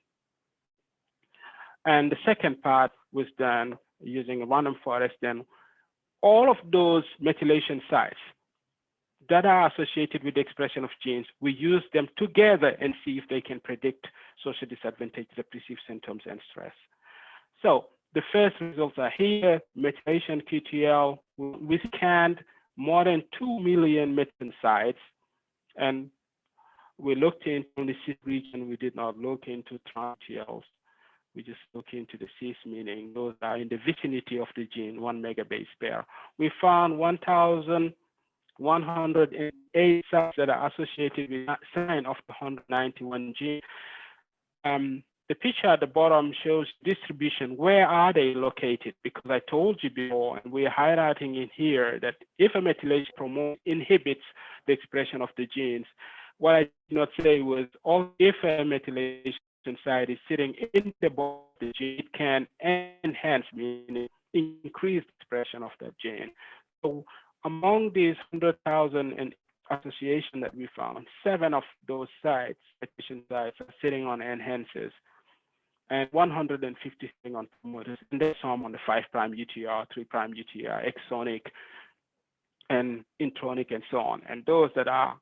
S5: And the second part was done using a random forest. Then all of those methylation sites that are associated with the expression of genes, we use them together and see if they can predict social disadvantage, depressive symptoms, and stress. So the first results are here, methylation QTL. We scanned more than 2 million methylation sites, and we looked into the cis region. We did not look into trans-TLs. We just look into the cis, meaning those are in the vicinity of the gene, 1 megabase pair. We found 1,108 sites that are associated with that sign of the 191 gene. The picture at the bottom shows distribution. Where are they located? Because I told you before, and we're highlighting in here, that if a methylation inhibits the expression of the genes, what I did not say was, if a methylation site is sitting in the body of the gene, it can enhance, meaning increase the expression of that gene. So among these 100,000 associations that we found, 7 of those sites, methylation sites, are sitting on enhancers. and 150 on promoters, and then some on the 5' UTR, 3' UTR, exonic, and intronic, and so on. And those that are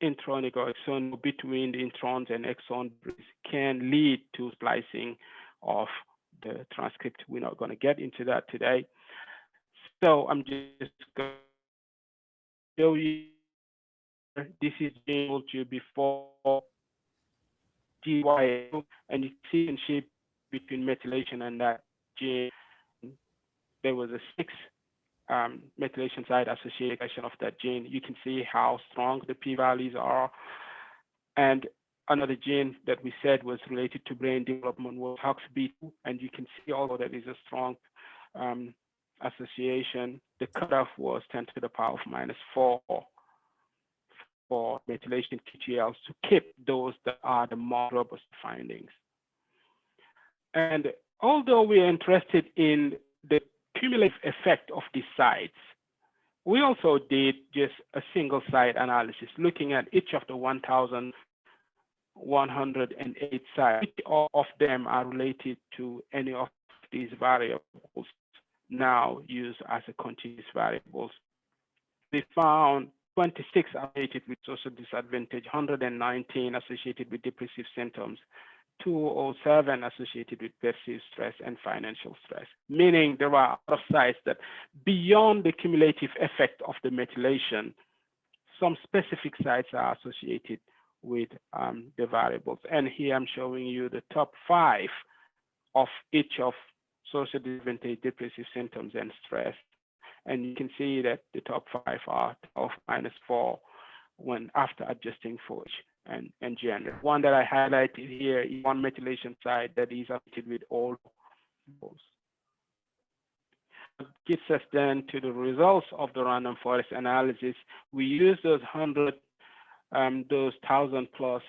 S5: intronic or exonic between the introns and exons can lead to splicing of the transcript. We're not going to get into that today. So I'm just going to show you. This is able to before GYA, and you see in shape between methylation and that gene. There was a 6 methylation site association of that gene. You can see how strong the p-values are. And another gene that we said was related to brain development was HOXB2, and you can see also that is a strong association. The cutoff was 10 to the power of -4 for methylation QTLs to keep those that are the more robust findings. And although we are interested in the cumulative effect of these sites, we also did just a single site analysis looking at each of the 1,108 sites. Which of them are related to any of these variables now used as a continuous variables. We found 26 associated with social disadvantage, 119 associated with depressive symptoms, 207 associated with perceived stress and financial stress, meaning there are other sites that beyond the cumulative effect of the methylation, some specific sites are associated with the variables. And here I'm showing you the top 5 of each of social disadvantage, depressive symptoms, and stress. And you can see that the top 5 are of -4 when after adjusting for age and gender. One that I highlighted here is one methylation site that is associated with all those. It gets us then to the results of the random forest analysis. We use those 1,000+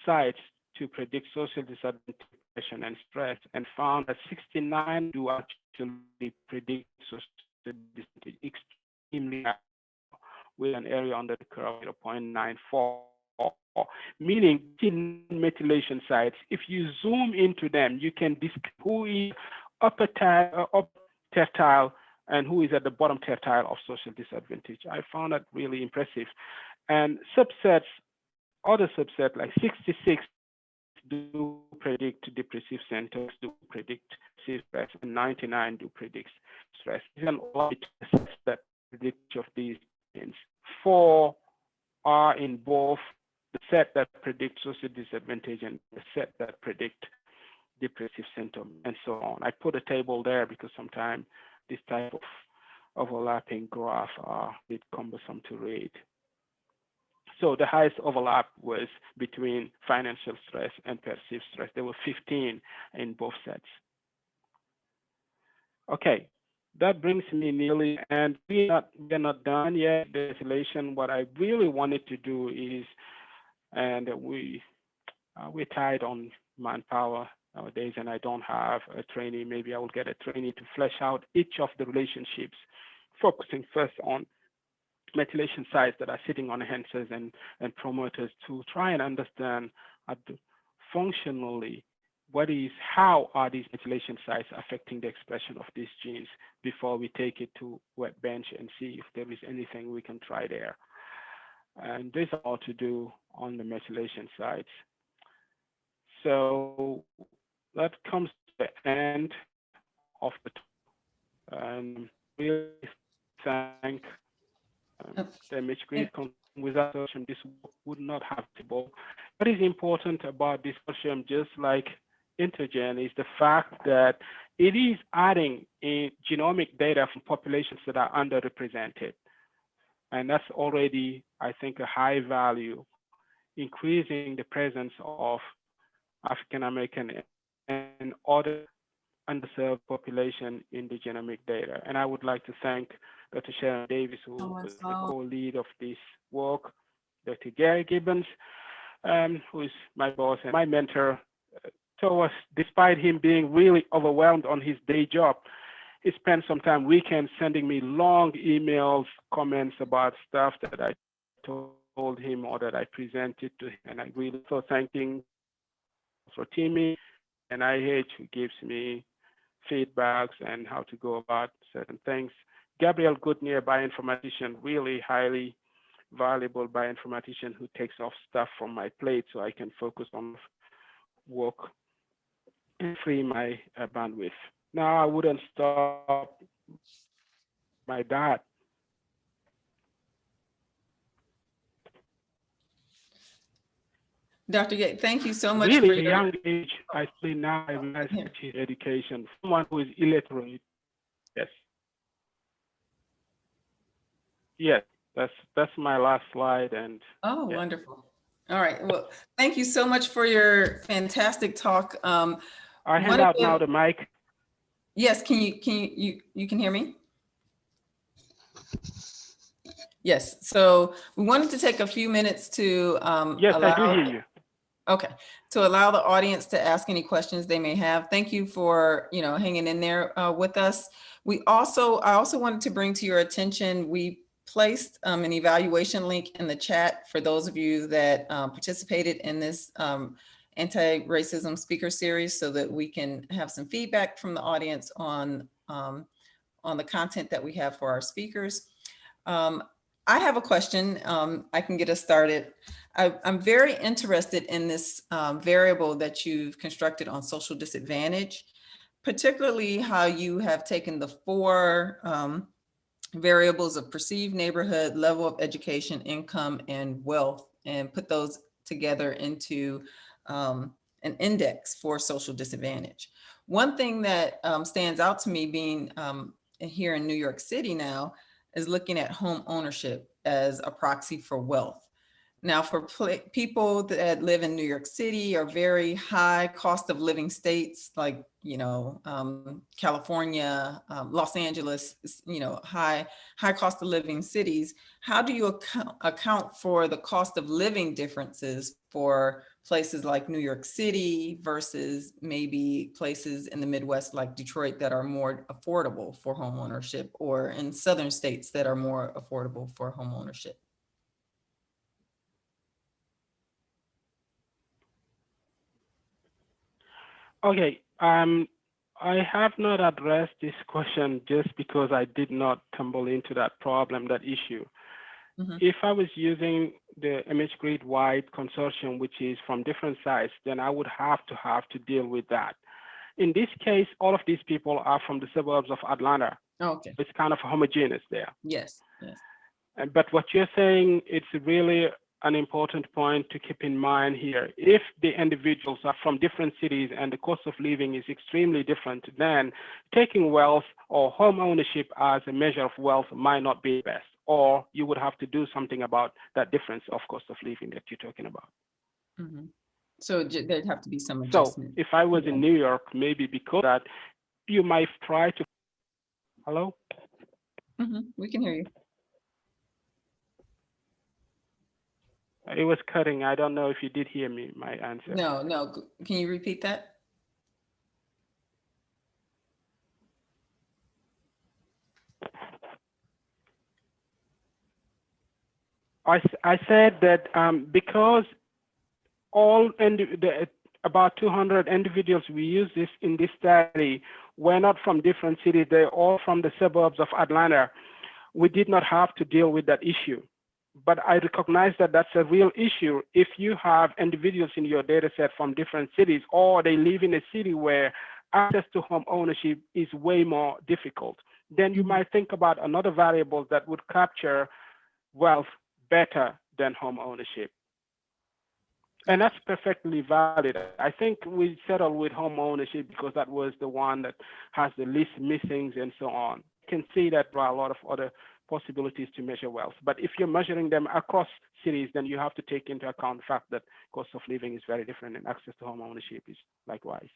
S5: sites to predict social disadvantage, depression, and stress, and found that 69 do actually predict social disadvantage extremely high, with an area under the curve of 0.94. Meaning in methylation sites, if you zoom into them, you can distinguish who is upper tertile and who is at the bottom tertile of social disadvantage. I found that really impressive. And subsets, other subsets like 66 do predict depressive symptoms, do predict stress, and 99 do predict stress. Even all the that predict of these things. 4 are in both the set that predicts social disadvantage and the set that predict depressive symptom, and so on. I put a table there because sometimes this type of overlapping graph are a bit cumbersome to read. So the highest overlap was between financial stress and perceived stress. There were 15 in both sets. Okay, that brings me nearly, and we're not done yet. The methylation. What I really wanted to do is, and we're tight on manpower nowadays, and I don't have a trainee. Maybe I will get a trainee to flesh out each of the relationships, focusing first on methylation sites that are sitting on enhancers and promoters to try and understand functionally how are these methylation sites affecting the expression of these genes before we take it to wet bench and see if there is anything we can try there. And there's all to do on the methylation sites. So that comes to the end of the talk. And really thank the MH Green. Without consortium, this would not have possible. What is important about this consortium, just like Intergen, is the fact that it is adding in genomic data from populations that are underrepresented. And that's already, I think, a high value, increasing the presence of African American and other underserved population in the genomic data. And I would like to thank Dr. Sharon Davis, who was the co-lead of this work, Dr. Gary Gibbons, who is my boss and my mentor. So despite him being really overwhelmed on his day job, he spent some time weekends sending me long emails, comments about stuff that I told him or that I presented to him. And I really so thanking for Timmy NIH, who gives me feedbacks and how to go about certain things. Gabriel Goodnear, bioinformatician, really highly valuable bioinformatician who takes off stuff from my plate so I can focus on work and free my bandwidth. Now I wouldn't stop my dad.
S1: Dr. Gaye, thank you so much
S5: Really,
S1: for
S5: at a
S1: your,
S5: young age, I see now I realize that his education. Someone who is illiterate. Yes. Yes, that's my last slide. And
S1: oh,
S5: yeah.
S1: Wonderful. All right, well, thank you so much for your fantastic talk.
S5: I hand
S1: one of
S5: out now the mic.
S1: Yes, you can hear me? Yes, so we wanted to take a few minutes to
S5: Yes, I do hear you.
S1: Okay, to allow the audience to ask any questions they may have. Thank you for, hanging in there with us. I also wanted to bring to your attention, we placed an evaluation link in the chat for those of you that participated in this anti-racism speaker series so that we can have some feedback from the audience on the content that we have for our speakers. I have a question. I can get us started. I'm very interested in this variable that you've constructed on social disadvantage, particularly how you have taken the 4 variables of perceived neighborhood, level of education, income, and wealth, and put those together into an index for social disadvantage. One thing that stands out to me being here in New York City now is looking at home ownership as a proxy for wealth. Now, for people that live in New York City or very high cost of living states like, California, Los Angeles, high cost of living cities, how do you account for the cost of living differences for places like New York City versus maybe places in the Midwest like Detroit that are more affordable for home ownership, or in southern states that are more affordable for home ownership?
S5: Okay, I have not addressed this question just because I did not tumble into that problem, that issue.
S1: Mm-hmm.
S5: If I was using the image grid wide consortium, which is from different sites, then I would have to deal with that. In this case, all of these people are from the suburbs of Atlanta.
S1: Okay.
S5: It's kind of homogeneous there.
S1: Yes. Yes.
S5: But what you're saying, it's really an important point to keep in mind here. If the individuals are from different cities and the cost of living is extremely different, then taking wealth or home ownership as a measure of wealth might not be best, or you would have to do something about that difference of cost of living that you're talking about.
S1: Mm-hmm. So there'd have to be some
S5: So
S1: adjustment.
S5: if I was in New York, maybe because that, you might try to, hello?
S1: Mm-hmm. We can hear you.
S5: It was cutting. I don't know if you did hear me, my answer.
S1: No. Can you repeat that?
S5: I said that because about 200 individuals we use this in this study were not from different cities. They're all from the suburbs of Atlanta. We did not have to deal with that issue. But I recognize that that's a real issue if you have individuals in your data set from different cities, or they live in a city where access to home ownership is way more difficult. Then you might think about another variable that would capture wealth better than home ownership. And that's perfectly valid. I think we settled with home ownership because that was the one that has the least missings and so on. You can see that there are a lot of other possibilities to measure wealth. But if you're measuring them across cities, then you have to take into account the fact that cost of living is very different and access to home ownership is likewise.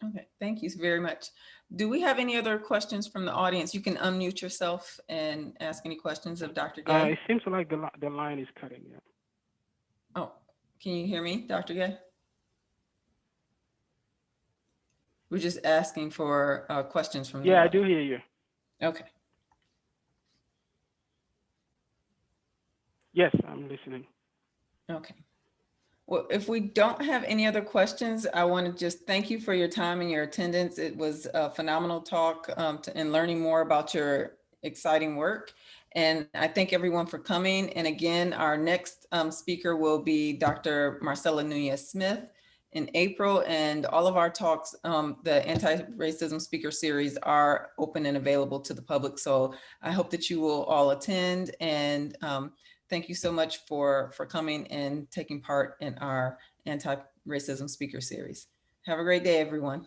S1: Okay, thank you very much. Do we have any other questions from the audience? You can unmute yourself and ask any questions of Dr. Gaye.
S5: It seems like the line is cutting. Yeah.
S1: Oh, can you hear me, Dr. Gaye? We're just asking for questions from the
S5: Yeah,
S1: audience.
S5: I do hear you.
S1: Okay.
S5: Yes, I'm listening.
S1: Okay. Well, if we don't have any other questions, I want to just thank you for your time and your attendance. It was a phenomenal talk and learning more about your exciting work. And I thank everyone for coming. And again, our next speaker will be Dr. Marcela Nunez-Smith in April. And all of our talks, the Anti-Racism Speaker Series, are open and available to the public. So I hope that you will all attend, and thank you so much for coming and taking part in our Anti-Racism Speaker Series. Have a great day, everyone.